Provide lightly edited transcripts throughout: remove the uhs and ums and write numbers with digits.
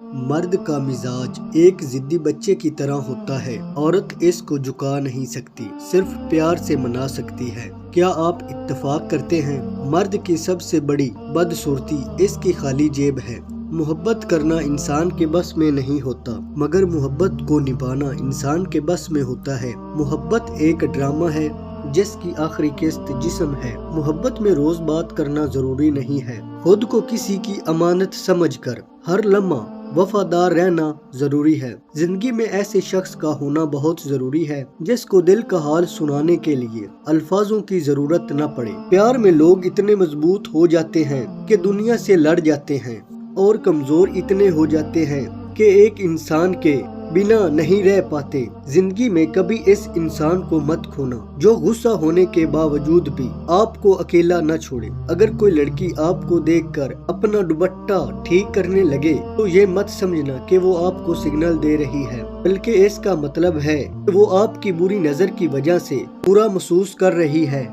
مرد کا مزاج ایک ضدی بچے کی طرح ہوتا ہے۔ عورت اس کو جھکا نہیں سکتی، صرف پیار سے منا سکتی ہے۔ کیا آپ اتفاق کرتے ہیں؟ مرد کی سب سے بڑی بدصورتی اس کی خالی جیب ہے۔ محبت کرنا انسان کے بس میں نہیں ہوتا، مگر محبت کو نبھانا انسان کے بس میں ہوتا ہے۔ محبت ایک ڈرامہ ہے جس کی آخری قسط جسم ہے۔ محبت میں روز بات کرنا ضروری نہیں ہے، خود کو کسی کی امانت سمجھ کر ہر لمحہ وفادار رہنا ضروری ہے۔ زندگی میں ایسے شخص کا ہونا بہت ضروری ہے جس کو دل کا حال سنانے کے لیے الفاظوں کی ضرورت نہ پڑے۔ پیار میں لوگ اتنے مضبوط ہو جاتے ہیں کہ دنیا سے لڑ جاتے ہیں، اور کمزور اتنے ہو جاتے ہیں کہ ایک انسان کے بنا نہیں رہ پاتے۔ زندگی میں کبھی اس انسان کو مت کھونا جو غصہ ہونے کے باوجود بھی آپ کو اکیلا نہ چھوڑے۔ اگر کوئی لڑکی آپ کو دیکھ کر اپنا دوپٹہ ٹھیک کرنے لگے تو یہ مت سمجھنا کہ وہ آپ کو سگنل دے رہی ہے، بلکہ اس کا مطلب ہے کہ وہ آپ کی بری نظر کی وجہ سے برا محسوس کر رہی ہے۔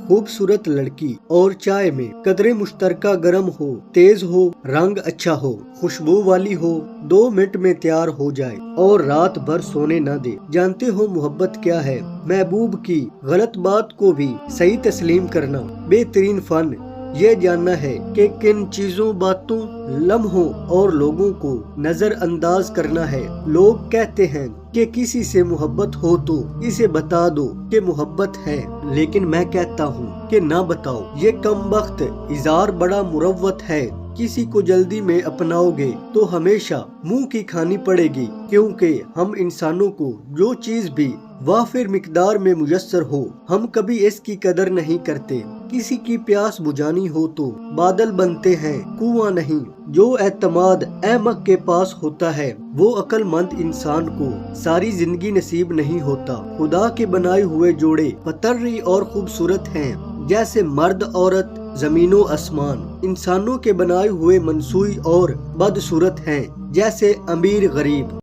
خوبصورت لڑکی اور چائے میں قدرے مشترکہ گرم ہو، تیز ہو، رنگ اچھا ہو، خوشبو والی ہو، 2 منٹ میں تیار ہو جائے اور رات بھر سونے نہ دے۔ جانتے ہو محبت کیا ہے؟ محبوب کی غلط بات کو بھی صحیح تسلیم کرنا۔ بہترین فن یہ جاننا ہے کہ کن چیزوں، باتوں، لمحوں اور لوگوں کو نظر انداز کرنا ہے۔ لوگ کہتے ہیں کہ کسی سے محبت ہو تو اسے بتا دو کہ محبت ہے، لیکن میں کہتا ہوں کہ نہ بتاؤ۔ یہ کم بخت اظہار بڑا مروت ہے۔ کسی کو جلدی میں اپناؤ گے تو ہمیشہ منہ کی کھانی پڑے گی، کیونکہ ہم انسانوں کو جو چیز بھی وافر مقدار میں میسر ہو، ہم کبھی اس کی قدر نہیں کرتے۔ کسی کی پیاس بجھانی ہو تو بادل بنتے ہیں، کنواں نہیں۔ جو اعتماد احمق کے پاس ہوتا ہے وہ عقل مند انسان کو ساری زندگی نصیب نہیں ہوتا۔ خدا کے بنائے ہوئے جوڑے فطری اور خوبصورت ہیں، جیسے مرد عورت، زمین و آسمان۔ انسانوں کے بنائے ہوئے منسوئی اور بدصورت ہیں، جیسے امیر غریب۔